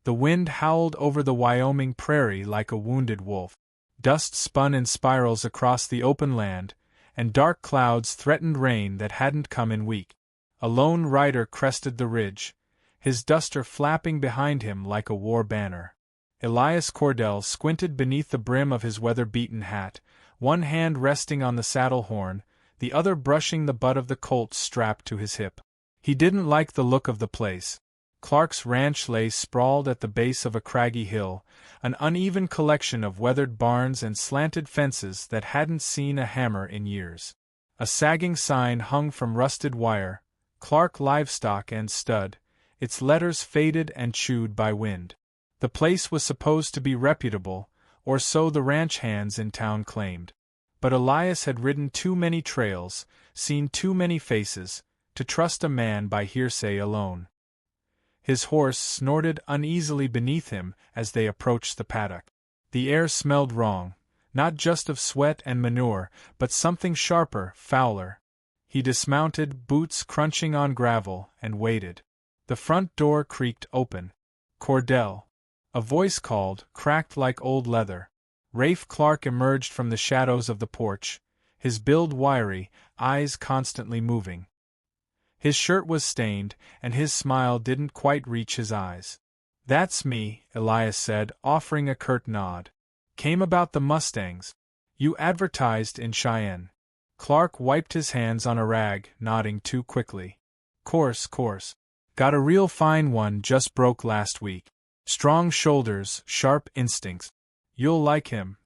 The wind howled over the Wyoming prairie like a wounded wolf. Dust spun in spirals across the open land, and dark clouds threatened rain that hadn't come in weeks. A lone rider crested the ridge, his duster flapping behind him like a war banner. Elias Cordell squinted beneath the brim of his weather-beaten hat, one hand resting on the saddle horn, the other brushing the butt of the Colt strapped to his hip. He didn't like the look of the place. Clark's ranch lay sprawled at the base of a craggy hill, an uneven collection of weathered barns and slanted fences that hadn't seen a hammer in years. A sagging sign hung from rusted wire, Clark Livestock and Stud, its letters faded and chewed by wind. The place was supposed to be reputable, or so the ranch hands in town claimed. But Elias had ridden too many trails, seen too many faces, to trust a man by hearsay alone. His horse snorted uneasily beneath him as they approached the paddock. The air smelled wrong, not just of sweat and manure, but something sharper, fouler. He dismounted, boots crunching on gravel, and waited. The front door creaked open. "Cordell." A voice called, cracked like old leather. Rafe Clark emerged from the shadows of the porch, his build wiry, eyes constantly moving. His shirt was stained, and his smile didn't quite reach his eyes. "That's me," Elias said, offering a curt nod. "Came about the mustangs. You advertised in Cheyenne." Clark wiped his hands on a rag, nodding too quickly. Course. Got a real fine one just broke last week. Strong shoulders, sharp instincts. You'll like him."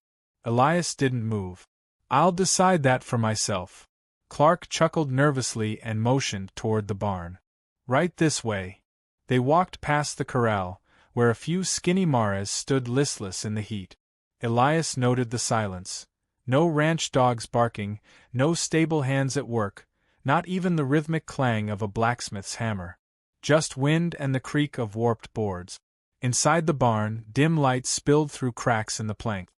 Elias didn't move. "I'll decide that for myself." Clark chuckled nervously and motioned toward the barn. "Right this way." They walked past the corral, where a few skinny mares stood listless in the heat. Elias noted the silence. No ranch dogs barking, no stable hands at work, not even the rhythmic clang of a blacksmith's hammer. Just wind and the creak of warped boards. Inside the barn, dim light spilled through cracks in the plank.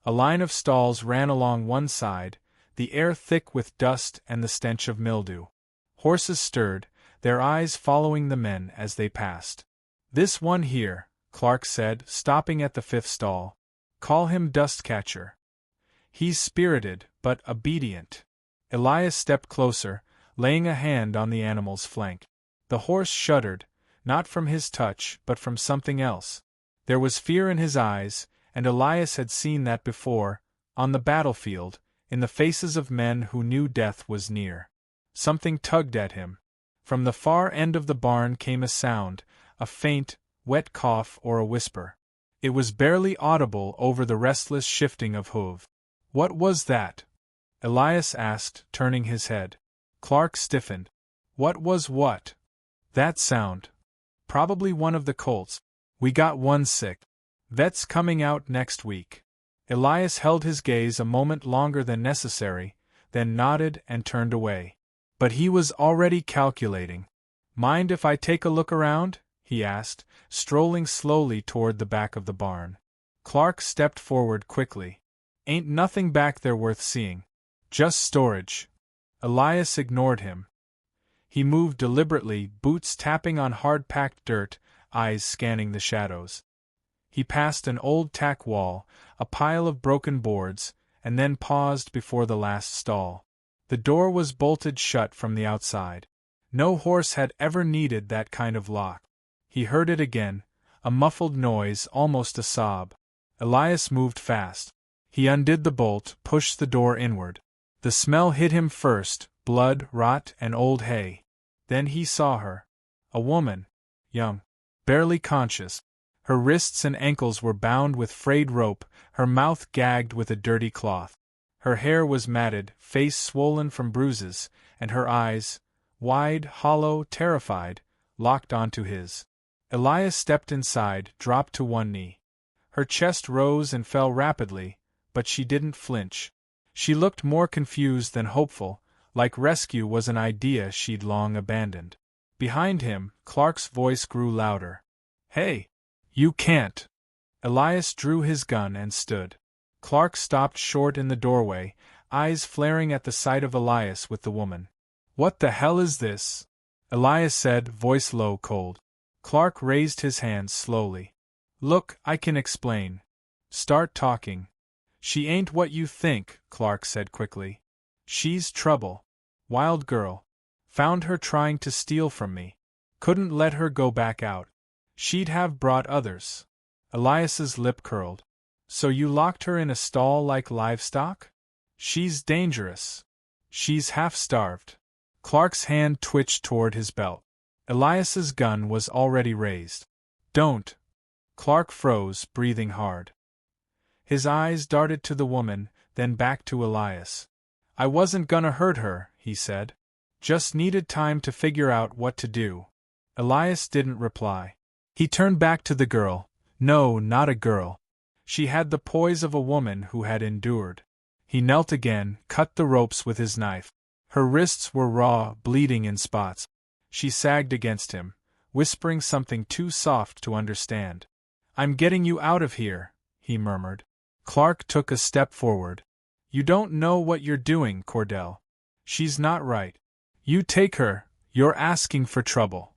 A line of stalls ran along one side, the air thick with dust and the stench of mildew. Horses stirred, their eyes following the men as they passed. "This one here," Clark said, stopping at the fifth stall. "Call him Dustcatcher. He's spirited, but obedient." Elias stepped closer, laying a hand on the animal's flank. The horse shuddered, not from his touch, but from something else. There was fear in his eyes, and Elias had seen that before, on the battlefield, in the faces of men who knew death was near. Something tugged at him. From the far end of the barn came a sound, a faint, wet cough or a whisper. It was barely audible over the restless shifting of hoof. "What was that?" Elias asked, turning his head. Clark stiffened. "What was what?" "That sound. Probably one of the colts. We got one sick. Vet's coming out next week." Elias held his gaze a moment longer than necessary, then nodded and turned away. But he was already calculating. "Mind if I take a look around?" he asked, strolling slowly toward the back of the barn. Clark stepped forward quickly. "Ain't nothing back there worth seeing. Just storage." Elias ignored him. He moved deliberately, boots tapping on hard-packed dirt, eyes scanning the shadows. He passed an old tack wall, a pile of broken boards, and then paused before the last stall. The door was bolted shut from the outside. No horse had ever needed that kind of lock. He heard it again, a muffled noise, almost a sob. Elias moved fast. He undid the bolt, pushed the door inward. The smell hit him first, blood, rot, and old hay. Then he saw her. A woman. Young. Barely conscious. Her wrists and ankles were bound with frayed rope, her mouth gagged with a dirty cloth. Her hair was matted, face swollen from bruises, and her eyes, wide, hollow, terrified, locked onto his. Elias stepped inside, dropped to one knee. Her chest rose and fell rapidly, but she didn't flinch. She looked more confused than hopeful, like rescue was an idea she'd long abandoned. Behind him, Clark's voice grew louder. "Hey! You can't!" Elias drew his gun and stood. Clark stopped short in the doorway, eyes flaring at the sight of Elias with the woman. "What the hell is this?" Elias said, voice low, cold. Clark raised his hands slowly. Look, I can explain. Start talking. She ain't what you think, Clark said quickly. She's trouble. Wild girl. Found her trying to steal from me. Couldn't let her go back out. She'd have brought others. Elias's lip curled. So you locked her in a stall like livestock? She's dangerous. She's half-starved. Clark's hand twitched toward his belt. Elias's gun was already raised. Don't. Clark froze, breathing hard. His eyes darted to the woman, then back to Elias. I wasn't gonna hurt her, he said. Just needed time to figure out what to do. Elias didn't reply. He turned back to the girl. No, not a girl. She had the poise of a woman who had endured. He knelt again, cut the ropes with his knife. Her wrists were raw, bleeding in spots. She sagged against him, whispering something too soft to understand. I'm getting you out of here, he murmured. Clark took a step forward. You don't know what you're doing, Cordell. She's not right. You take her, you're asking for trouble.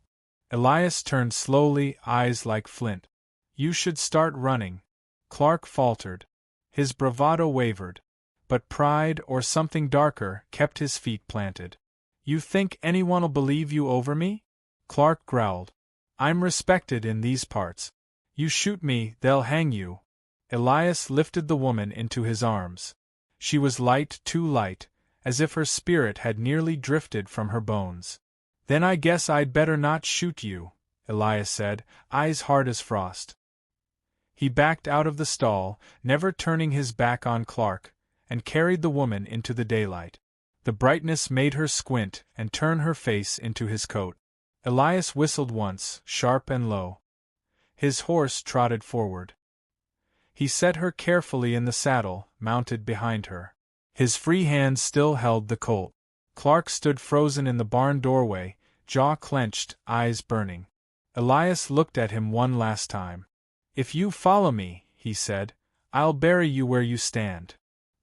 Elias turned slowly, eyes like flint. You should start running. Clark faltered. His bravado wavered. But pride, or something darker, kept his feet planted. You think anyone'll believe you over me? Clark growled. I'm respected in these parts. You shoot me, they'll hang you. Elias lifted the woman into his arms. She was light, too light, as if her spirit had nearly drifted from her bones. Then I guess I'd better not shoot you, Elias said, eyes hard as frost. He backed out of the stall, never turning his back on Clark, and carried the woman into the daylight. The brightness made her squint and turn her face into his coat. Elias whistled once, sharp and low. His horse trotted forward. He set her carefully in the saddle, mounted behind her. His free hand still held the colt. Clark stood frozen in the barn doorway, jaw clenched, eyes burning. Elias looked at him one last time. If you follow me, he said, I'll bury you where you stand.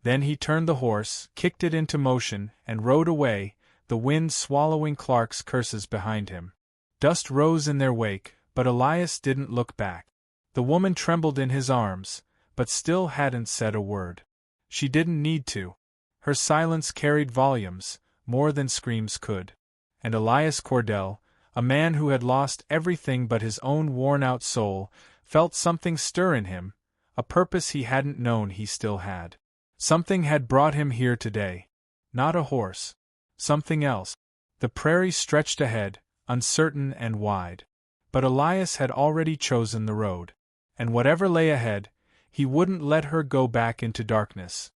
Then he turned the horse, kicked it into motion, and rode away, the wind swallowing Clark's curses behind him. Dust rose in their wake, but Elias didn't look back. The woman trembled in his arms, but still hadn't said a word. She didn't need to. Her silence carried volumes, more than screams could. And Elias Cordell, a man who had lost everything but his own worn-out soul, felt something stir in him, a purpose he hadn't known he still had. Something had brought him here today. Not a horse. Something else. The prairie stretched ahead, uncertain and wide. But Elias had already chosen the road. And whatever lay ahead, he wouldn't let her go back into darkness.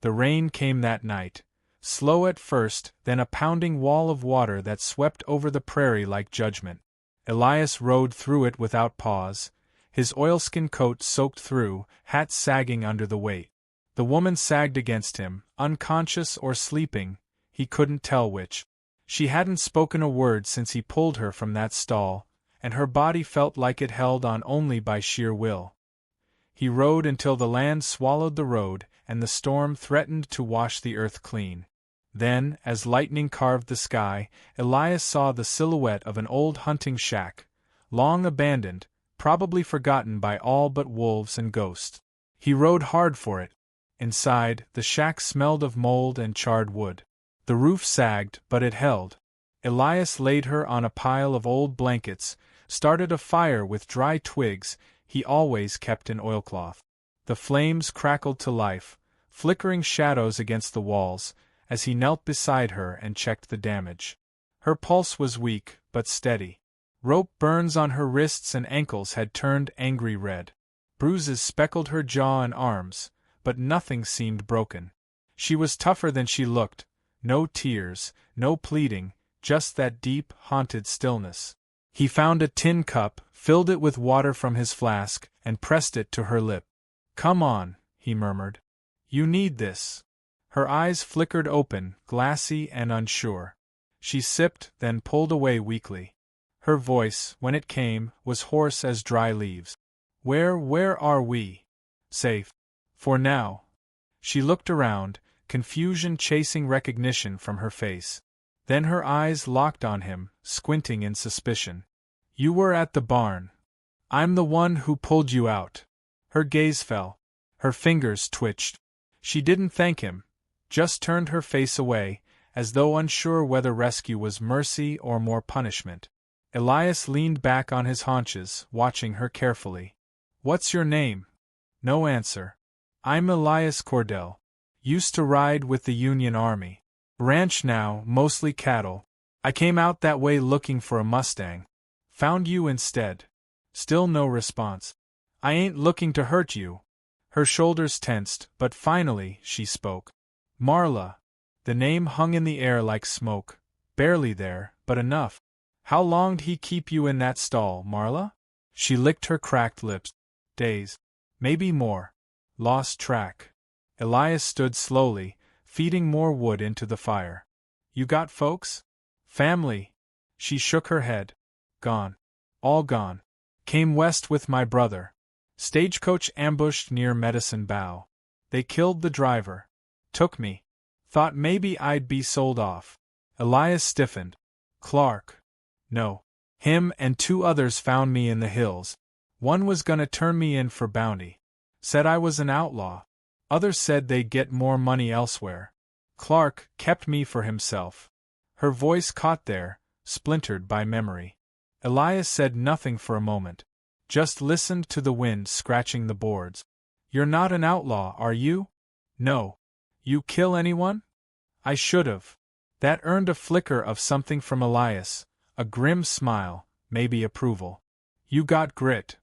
The rain came that night, slow at first, then a pounding wall of water that swept over the prairie like judgment. Elias rode through it without pause, his oilskin coat soaked through, hat sagging under the weight. The woman sagged against him, unconscious or sleeping, he couldn't tell which. She hadn't spoken a word since he pulled her from that stall, and her body felt like it held on only by sheer will. He rode until the land swallowed the road, and the storm threatened to wash the earth clean. Then, as lightning carved the sky, Elias saw the silhouette of an old hunting shack, long abandoned, probably forgotten by all but wolves and ghosts. He rode hard for it. Inside, the shack smelled of mold and charred wood. The roof sagged, but it held. Elias laid her on a pile of old blankets, started a fire with dry twigs he always kept in oilcloth. The flames crackled to life, flickering shadows against the walls, as he knelt beside her and checked the damage. Her pulse was weak, but steady. Rope burns on her wrists and ankles had turned angry red. Bruises speckled her jaw and arms, but nothing seemed broken. She was tougher than she looked, no tears, no pleading, just that deep, haunted stillness. He found a tin cup, filled it with water from his flask, and pressed it to her lip. Come on, he murmured. You need this. Her eyes flickered open, glassy and unsure. She sipped, then pulled away weakly. Her voice, when it came, was hoarse as dry leaves. Where are we? Safe. For now. She looked around, confusion chasing recognition from her face. Then her eyes locked on him, squinting in suspicion. You were at the barn. I'm the one who pulled you out. Her gaze fell. Her fingers twitched. She didn't thank him, just turned her face away, as though unsure whether rescue was mercy or more punishment. Elias leaned back on his haunches, watching her carefully. What's your name? No answer. I'm Elias Cordell. Used to ride with the Union Army. Ranch now, mostly cattle. I came out that way looking for a mustang. Found you instead. Still no response. I ain't looking to hurt you. Her shoulders tensed, but finally she spoke. Marla. The name hung in the air like smoke. Barely there, but enough. How long'd he keep you in that stall, Marla? She licked her cracked lips. Days. Maybe more. Lost track. Elias stood slowly, feeding more wood into the fire. You got folks? Family? She shook her head. Gone. All gone. Came west with my brother. Stagecoach ambushed near Medicine Bow. They killed the driver. Took me. Thought maybe I'd be sold off. Elias stiffened. Clark. No. Him and 2 others found me in the hills. One was gonna turn me in for bounty. Said I was an outlaw. Others said they'd get more money elsewhere. Clark kept me for himself. Her voice caught there, splintered by memory. Elias said nothing for a moment. Just listened to the wind scratching the boards. You're not an outlaw, are you? No. You kill anyone? I should've. That earned a flicker of something from Elias, a grim smile, maybe approval. You got grit.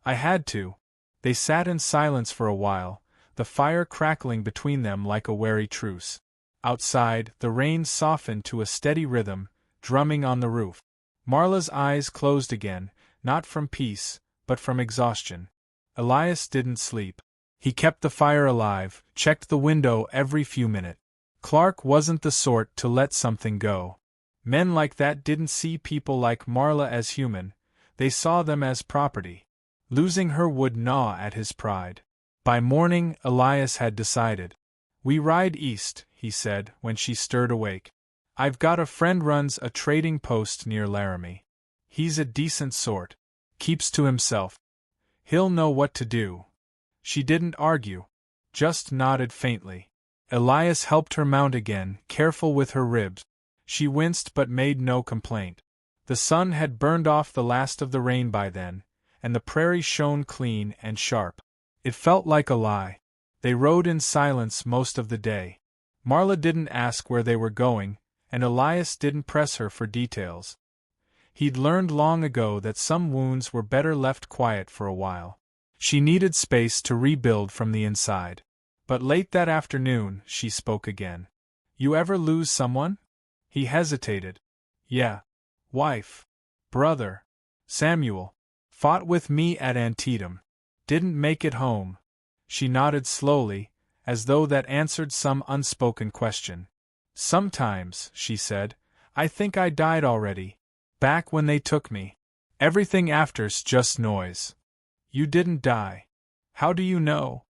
I had to. They sat in silence for a while, the fire crackling between them like a wary truce. Outside, the rain softened to a steady rhythm, drumming on the roof. Marla's eyes closed again, not from peace, but from exhaustion. Elias didn't sleep. He kept the fire alive, checked the window every few minutes. Clark wasn't the sort to let something go. Men like that didn't see people like Marla as human, they saw them as property. Losing her would gnaw at his pride. By morning, Elias had decided. We ride east, he said, when she stirred awake. I've got a friend runs a trading post near Laramie. He's a decent sort. Keeps to himself. He'll know what to do. She didn't argue. Just nodded faintly. Elias helped her mount again, careful with her ribs. She winced but made no complaint. The sun had burned off the last of the rain by then, and the prairie shone clean and sharp. It felt like a lie. They rode in silence most of the day. Marla didn't ask where they were going, and Elias didn't press her for details. He'd learned long ago that some wounds were better left quiet for a while. She needed space to rebuild from the inside. But late that afternoon, she spoke again. You ever lose someone? He hesitated. Yeah. Wife. Brother. Samuel. Fought with me at Antietam. Didn't make it home. She nodded slowly, as though that answered some unspoken question. Sometimes, she said, I think I died already. Back when they took me. Everything after's just noise. You didn't die. How do you know?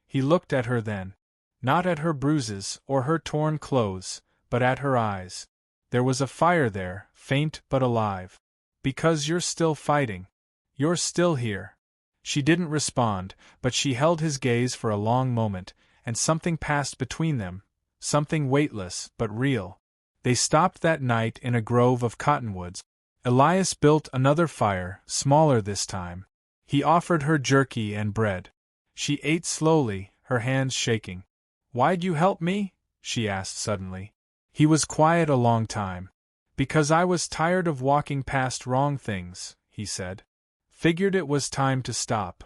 He looked at her then. Not at her bruises or her torn clothes, but at her eyes. There was a fire there, faint but alive. Because you're still fighting. You're still here. She didn't respond, but she held his gaze for a long moment, and something passed between them, something weightless but real. They stopped that night in a grove of cottonwoods. Elias built another fire, smaller this time. He offered her jerky and bread. She ate slowly, her hands shaking. Why'd you help me? She asked suddenly. He was quiet a long time. Because I was tired of walking past wrong things, he said. Figured it was time to stop.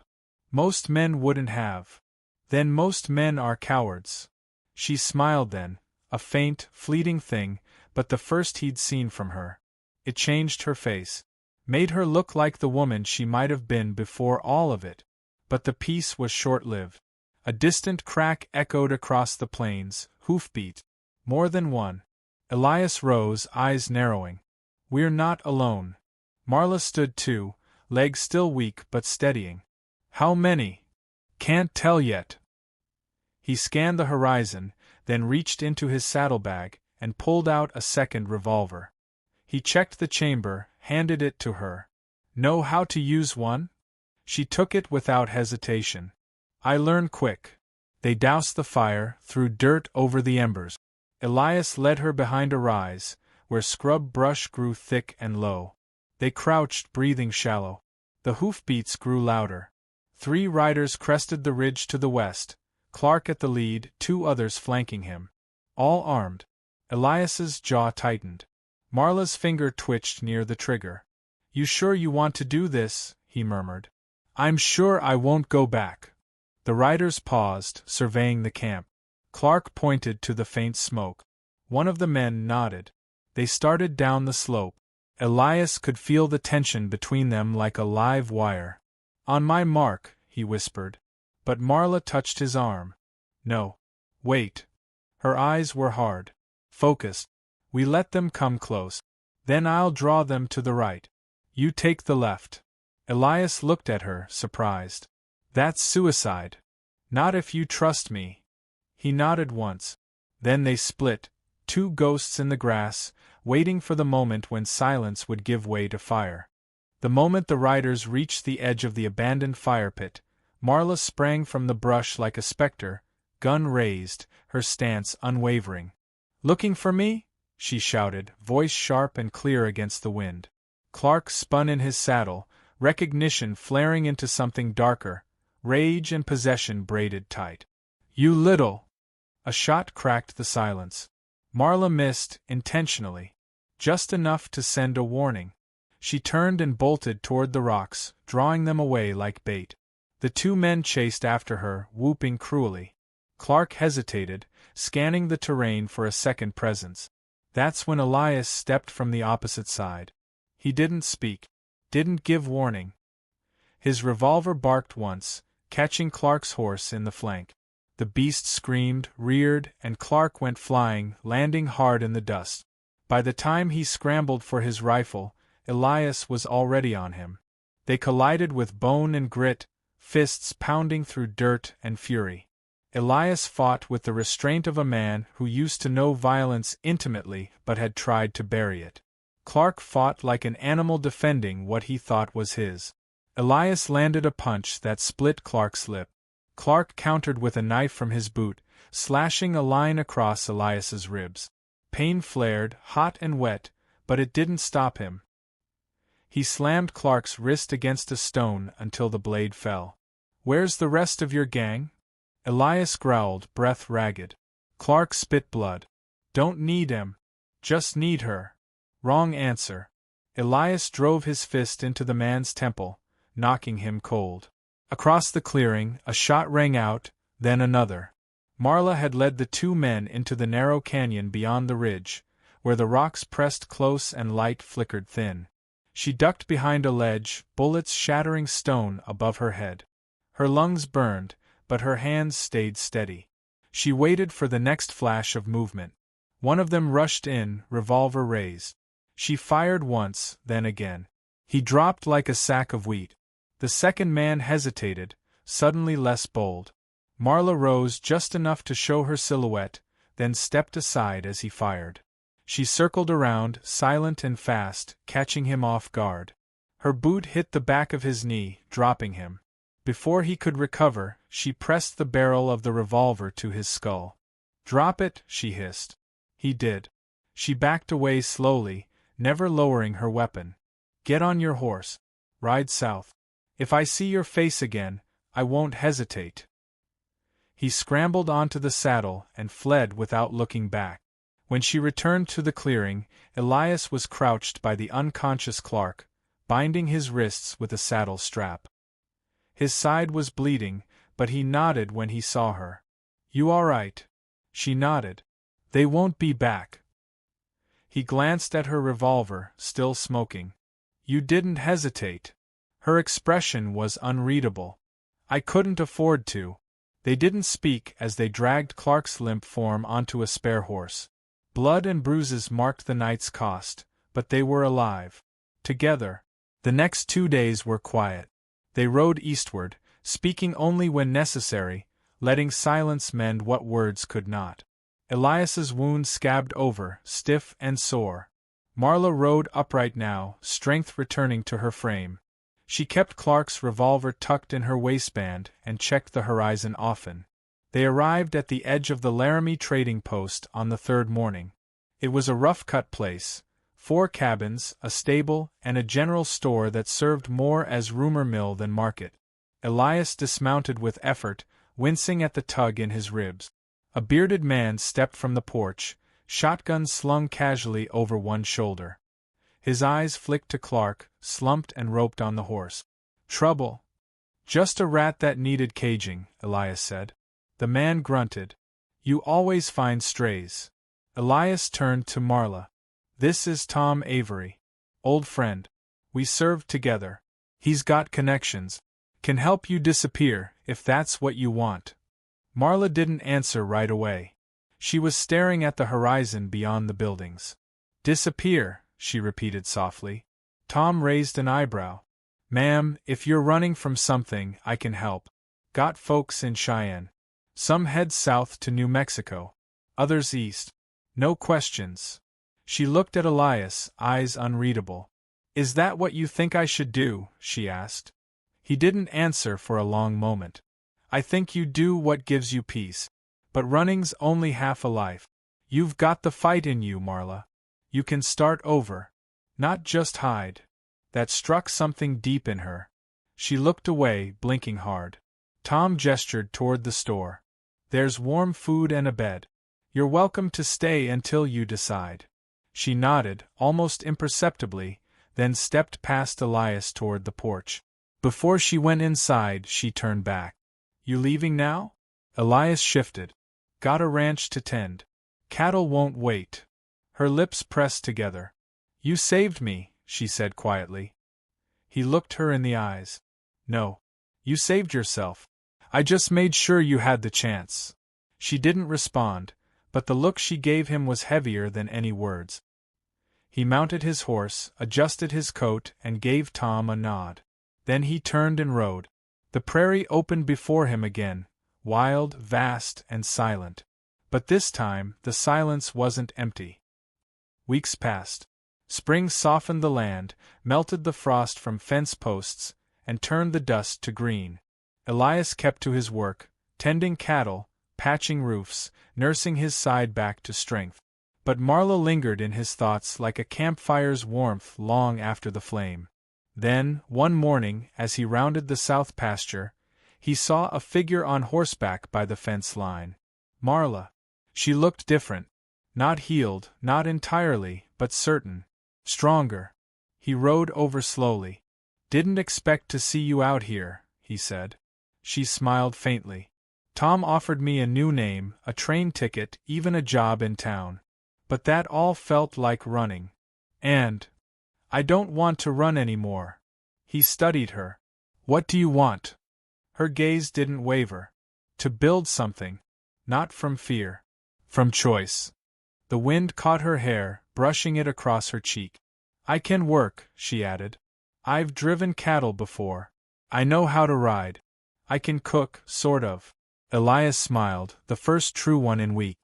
Most men wouldn't have. Then most men are cowards. She smiled then, a faint, fleeting thing, but the first he'd seen from her. It changed her face. Made her look like the woman she might have been before all of it. But the peace was short-lived. A distant crack echoed across the plains, hoofbeat. More than one. Elias rose, eyes narrowing. We're not alone. Marla stood too, legs still weak but steadying. How many? Can't tell yet. He scanned the horizon, then reached into his saddlebag, and pulled out a second revolver. He checked the chamber, handed it to her. Know how to use one? She took it without hesitation. I learn quick. They doused the fire, threw dirt over the embers. Elias led her behind a rise, where scrub brush grew thick and low. They crouched, breathing shallow. The hoofbeats grew louder. 3 riders crested the ridge to the west, Clark at the lead, 2 others flanking him. All armed. Elias's jaw tightened. Marla's finger twitched near the trigger. You sure you want to do this? He murmured. I'm sure I won't go back. The riders paused, surveying the camp. Clark pointed to the faint smoke. One of the men nodded. They started down the slope. Elias could feel the tension between them like a live wire. On my mark, he whispered. But Marla touched his arm. No. Wait. Her eyes were hard. Focused. We let them come close. Then I'll draw them to the right. You take the left. Elias looked at her, surprised. That's suicide. Not if you trust me. He nodded once. Then they split, 2 ghosts in the grass, waiting for the moment when silence would give way to fire. The moment the riders reached the edge of the abandoned fire pit, Marla sprang from the brush like a specter, gun raised, her stance unwavering. Looking for me? She shouted, voice sharp and clear against the wind. Clark spun in his saddle, recognition flaring into something darker, rage and possession braided tight. You little! A shot cracked the silence. Marla missed, intentionally. Just enough to send a warning. She turned and bolted toward the rocks, drawing them away like bait. The 2 men chased after her, whooping cruelly. Clark hesitated, scanning the terrain for a second presence. That's when Elias stepped from the opposite side. He didn't speak. Didn't give warning. His revolver barked once, catching Clark's horse in the flank. The beast screamed, reared, and Clark went flying, landing hard in the dust. By the time he scrambled for his rifle, Elias was already on him. They collided with bone and grit, fists pounding through dirt and fury. Elias fought with the restraint of a man who used to know violence intimately but had tried to bury it. Clark fought like an animal defending what he thought was his. Elias landed a punch that split Clark's lip. Clark countered with a knife from his boot, slashing a line across Elias's ribs. Pain flared, hot and wet, but it didn't stop him. He slammed Clark's wrist against a stone until the blade fell. Where's the rest of your gang? Elias growled, breath ragged. Clark spit blood. Don't need him. Just need her. Wrong answer. Elias drove his fist into the man's temple, knocking him cold. Across the clearing, a shot rang out, then another. Marla had led the 2 men into the narrow canyon beyond the ridge, where the rocks pressed close and light flickered thin. She ducked behind a ledge, bullets shattering stone above her head. Her lungs burned, but her hands stayed steady. She waited for the next flash of movement. One of them rushed in, revolver raised. She fired once, then again. He dropped like a sack of wheat. The second man hesitated, suddenly less bold. Marla rose just enough to show her silhouette, then stepped aside as he fired. She circled around, silent and fast, catching him off guard. Her boot hit the back of his knee, dropping him. Before he could recover, she pressed the barrel of the revolver to his skull. Drop it, she hissed. He did. She backed away slowly, never lowering her weapon. Get on your horse. Ride south. If I see your face again, I won't hesitate. He scrambled onto the saddle and fled without looking back. When she returned to the clearing, Elias was crouched by the unconscious Clark, binding his wrists with a saddle strap. His side was bleeding, but he nodded when he saw her. You all right? She nodded. They won't be back. He glanced at her revolver, still smoking. You didn't hesitate. Her expression was unreadable. I couldn't afford to. They didn't speak as they dragged Clark's limp form onto a spare horse. Blood and bruises marked the night's cost, but they were alive. Together. The next 2 days were quiet. They rode eastward, speaking only when necessary, letting silence mend what words could not. Elias's wound scabbed over, stiff and sore. Marla rode upright now, strength returning to her frame. She kept Clark's revolver tucked in her waistband and checked the horizon often. They arrived at the edge of the Laramie trading post on the third morning. It was a rough-cut place, 4 cabins, a stable, and a general store that served more as rumor mill than market. Elias dismounted with effort, wincing at the tug in his ribs. A bearded man stepped from the porch, shotgun slung casually over one shoulder. His eyes flicked to Clark, slumped and roped on the horse. "Trouble?" "Just a rat that needed caging," Elias said. The man grunted. "You always find strays." Elias turned to Marla. "This is Tom Avery. Old friend. We served together. He's got connections. Can help you disappear, if that's what you want." Marla didn't answer right away. She was staring at the horizon beyond the buildings. "Disappear," she repeated softly. Tom raised an eyebrow. "Ma'am, if you're running from something, I can help. Got folks in Cheyenne. Some head south to New Mexico. Others east. No questions." She looked at Elias, eyes unreadable. "Is that what you think I should do?" she asked. He didn't answer for a long moment. "I think you do what gives you peace. But running's only half a life. You've got the fight in you, Marla. You can start over. Not just hide." That struck something deep in her. She looked away, blinking hard. Tom gestured toward the store. "There's warm food and a bed. You're welcome to stay until you decide." She nodded, almost imperceptibly, then stepped past Elias toward the porch. Before she went inside, she turned back. "You leaving now?" Elias shifted. "Got a ranch to tend. Cattle won't wait." Her lips pressed together. "You saved me," she said quietly. He looked her in the eyes. "No. You saved yourself. I just made sure you had the chance." She didn't respond, but the look she gave him was heavier than any words. He mounted his horse, adjusted his coat, and gave Tom a nod. Then he turned and rode. The prairie opened before him again, wild, vast, and silent. But this time, the silence wasn't empty. Weeks passed. Spring softened the land, melted the frost from fence posts, and turned the dust to green. Elias kept to his work, tending cattle, patching roofs, nursing his side back to strength. But Marla lingered in his thoughts like a campfire's warmth long after the flame. Then, one morning, as he rounded the south pasture, he saw a figure on horseback by the fence line. Marla. She looked different. Not healed, not entirely, but certain. Stronger. He rode over slowly. "Didn't expect to see you out here," he said. She smiled faintly. "Tom offered me a new name, a train ticket, even a job in town. But that all felt like running. And I don't want to run anymore." He studied her. "What do you want?" Her gaze didn't waver. "To build something. Not from fear. From choice." The wind caught her hair, brushing it across her cheek. "I can work," she added. "I've driven cattle before. I know how to ride. I can cook, sort of." Elias smiled, the first true one in weeks.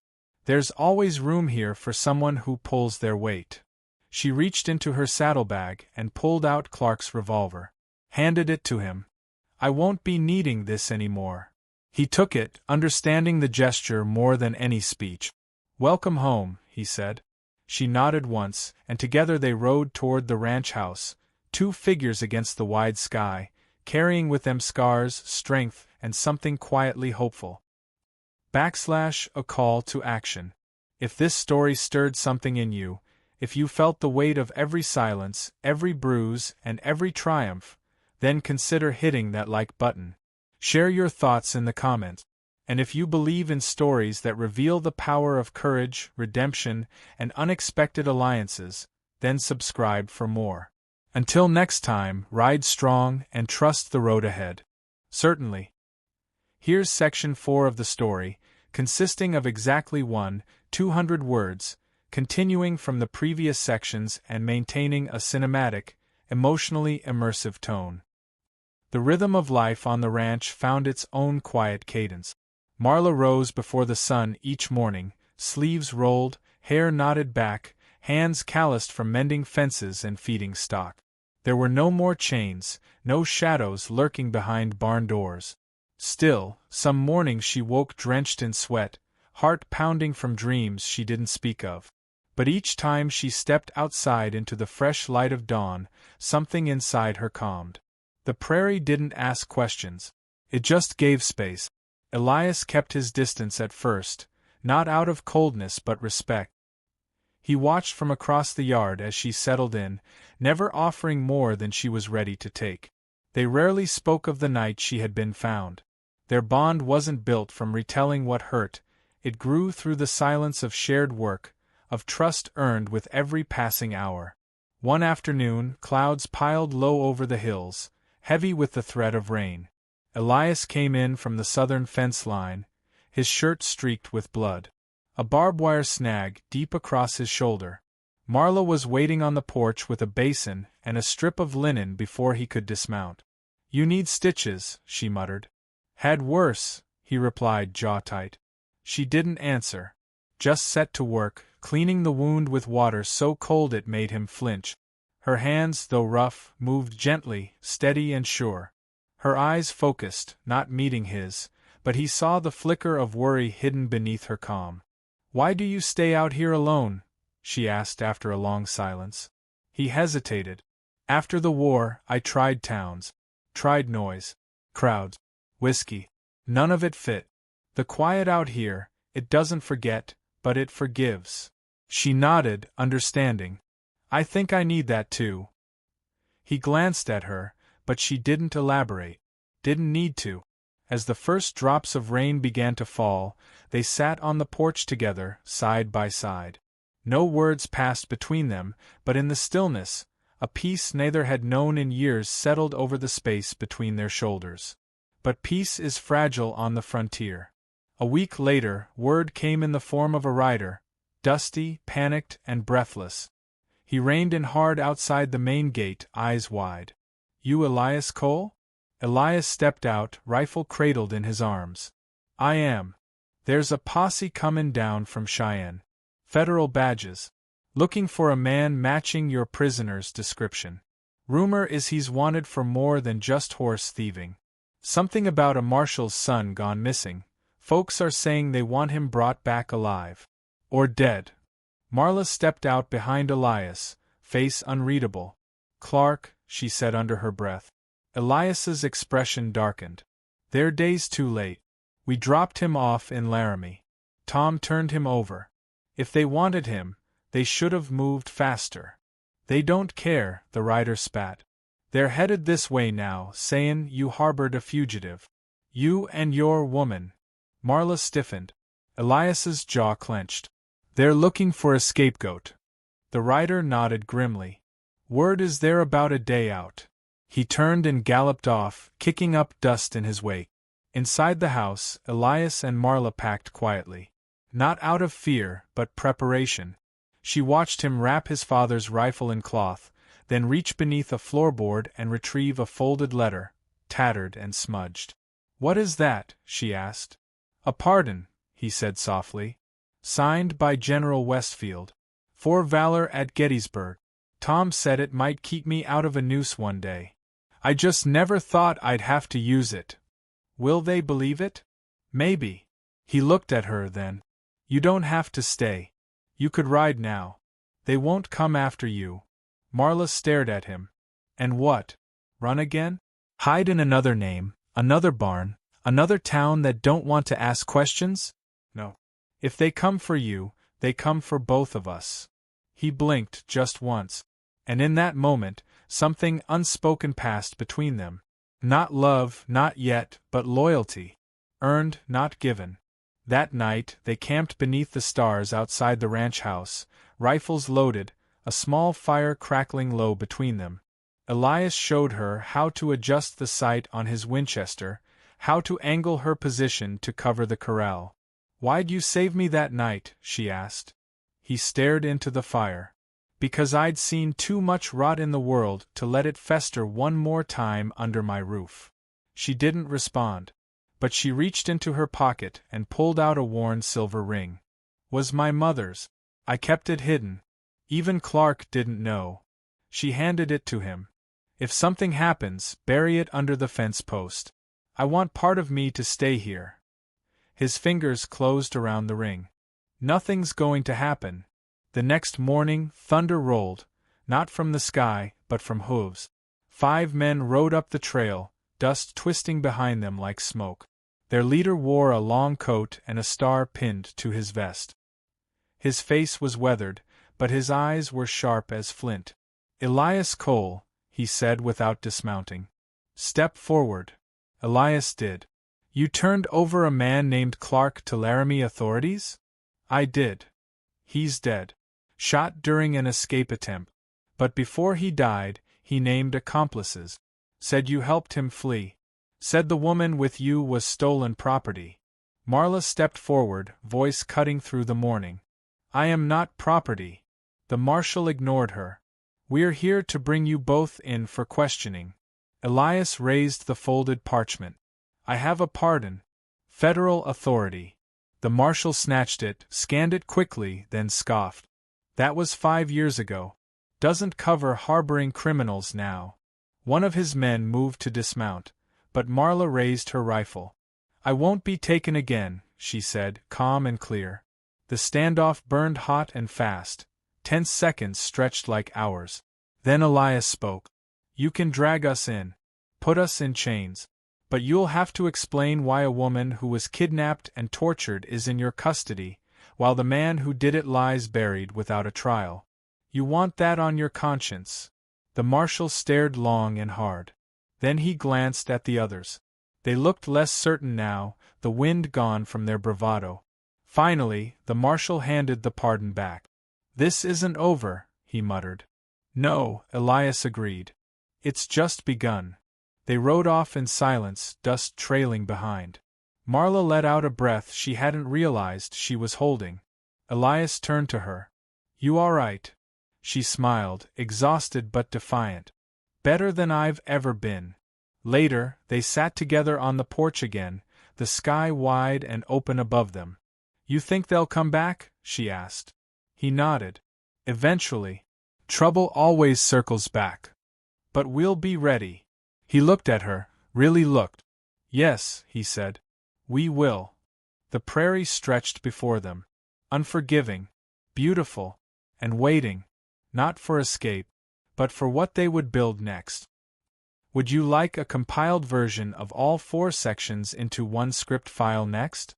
"There's always room here for someone who pulls their weight." She reached into her saddlebag and pulled out Clark's revolver. Handed it to him. "I won't be needing this anymore." He took it, understanding the gesture more than any speech. "Welcome home," he said. She nodded once, and together they rode toward the ranch house, 2 figures against the wide sky, carrying with them scars, strength, and something quietly hopeful. A call to action. If this story stirred something in you, if you felt the weight of every silence, every bruise, and every triumph, then consider hitting that like button. Share your thoughts in the comments. And if you believe in stories that reveal the power of courage, redemption, and unexpected alliances, then subscribe for more. Until next time, ride strong and trust the road ahead. Certainly. Here's section 4 of the story, consisting of exactly 200 words, continuing from the previous sections and maintaining a cinematic, emotionally immersive tone. The rhythm of life on the ranch found its own quiet cadence. Marla rose before the sun each morning, sleeves rolled, hair knotted back, hands calloused from mending fences and feeding stock. There were no more chains, no shadows lurking behind barn doors. Still, some mornings she woke drenched in sweat, heart pounding from dreams she didn't speak of. But each time she stepped outside into the fresh light of dawn, something inside her calmed. The prairie didn't ask questions. It just gave space. Elias kept his distance at first, not out of coldness but respect. He watched from across the yard as she settled in, never offering more than she was ready to take. They rarely spoke of the night she had been found. Their bond wasn't built from retelling what hurt, it grew through the silence of shared work, of trust earned with every passing hour. One afternoon, clouds piled low over the hills, heavy with the threat of rain. Elias came in from the southern fence line, his shirt streaked with blood. A barbed wire snag deep across his shoulder. Marla was waiting on the porch with a basin and a strip of linen before he could dismount. "You need stitches," she muttered. "Had worse," he replied, jaw tight. She didn't answer. Just set to work, cleaning the wound with water so cold it made him flinch. Her hands, though rough, moved gently, steady and sure. Her eyes focused, not meeting his, but he saw the flicker of worry hidden beneath her calm. "Why do you stay out here alone?" she asked after a long silence. He hesitated. "After the war, I tried towns. Tried noise. Crowds. Whiskey. None of it fit. The quiet out here, it doesn't forget, but it forgives." She nodded, understanding. "I think I need that too." He glanced at her, but she didn't elaborate. Didn't need to. As the first drops of rain began to fall, they sat on the porch together, side by side. No words passed between them, but in the stillness, a peace neither had known in years settled over the space between their shoulders. But peace is fragile on the frontier. A week later, word came in the form of a rider, dusty, panicked, and breathless. He reined in hard outside the main gate, eyes wide. "You Elias Cole?" Elias stepped out, rifle cradled in his arms. "I am. There's a posse comin' down from Cheyenne. Federal badges. Looking for a man matching your prisoner's description. Rumor is he's wanted for more than just horse thieving. Something about a marshal's son gone missing. Folks are saying they want him brought back alive. Or dead." Marla stepped out behind Elias, face unreadable. "Clark," she said under her breath. Elias's expression darkened. "They're days too late. We dropped him off in Laramie. Tom turned him over. If they wanted him, they should have moved faster. They don't care," the rider spat. "They're headed this way now, sayin' you harbored a fugitive. You and your woman." Marla stiffened. Elias's jaw clenched. "They're looking for a scapegoat." The rider nodded grimly. "Word is they're about a day out." He turned and galloped off, kicking up dust in his wake. Inside the house, Elias and Marla packed quietly. Not out of fear, but preparation. She watched him wrap his father's rifle in cloth, then reach beneath a floorboard and retrieve a folded letter, tattered and smudged. "What is that?" she asked. "A pardon," he said softly. "Signed by General Westfield. For valor at Gettysburg. Tom said it might keep me out of a noose one day. I just never thought I'd have to use it. Will they believe it? Maybe." He looked at her then. "You don't have to stay. You could ride now. They won't come after you." Marla stared at him. "And what? Run again? Hide in another name, another barn, another town that don't want to ask questions? No. If they come for you, they come for both of us." He blinked just once. And in that moment, something unspoken passed between them. Not love, not yet, but loyalty. Earned, not given. That night, they camped beneath the stars outside the ranch house, rifles loaded, a small fire crackling low between them. Elias showed her how to adjust the sight on his Winchester, how to angle her position to cover the corral. "Why'd you save me that night?" she asked. He stared into the fire. "Because I'd seen too much rot in the world to let it fester one more time under my roof." She didn't respond. But she reached into her pocket and pulled out a worn silver ring. "Was my mother's. I kept it hidden. Even Clark didn't know." She handed it to him. If something happens, bury it under the fence post. I want part of me to stay here. His fingers closed around the ring. Nothing's going to happen. The next morning, thunder rolled, not from the sky, but from hooves. 5 men rode up the trail, dust twisting behind them like smoke. Their leader wore a long coat and a star pinned to his vest. His face was weathered, but his eyes were sharp as flint. "Elias Cole," he said without dismounting. "Step forward." Elias did. "You turned over a man named Clark to Laramie authorities?" "I did. He's dead. Shot during an escape attempt. But before he died, he named accomplices. Said you helped him flee. Said the woman with you was stolen property." Marla stepped forward, voice cutting through the morning. "I am not property." The marshal ignored her. "We're here to bring you both in for questioning." Elias raised the folded parchment. "I have a pardon. Federal authority." The marshal snatched it, scanned it quickly, then scoffed. "That was 5 years ago. Doesn't cover harboring criminals now." One of his men moved to dismount, but Marla raised her rifle. "I won't be taken again," she said, calm and clear. The standoff burned hot and fast. 10 seconds stretched like hours. Then Elias spoke. "You can drag us in. Put us in chains. But you'll have to explain why a woman who was kidnapped and tortured is in your custody, while the man who did it lies buried without a trial. You want that on your conscience." The marshal stared long and hard. Then he glanced at the others. They looked less certain now, the wind gone from their bravado. Finally, the marshal handed the pardon back. "This isn't over," he muttered. "No," Elias agreed. "It's just begun." They rode off in silence, dust trailing behind. Marla let out a breath she hadn't realized she was holding. Elias turned to her. "You all right?" She smiled, exhausted but defiant. "Better than I've ever been." Later, they sat together on the porch again, the sky wide and open above them. "You think they'll come back?" she asked. He nodded. "Eventually. Trouble always circles back. But we'll be ready." He looked at her, really looked. "Yes," he said. "We will." The prairie stretched before them. Unforgiving, beautiful, and waiting, not for escape, but for what they would build next. Would you like a compiled version of all 4 sections into one script file next?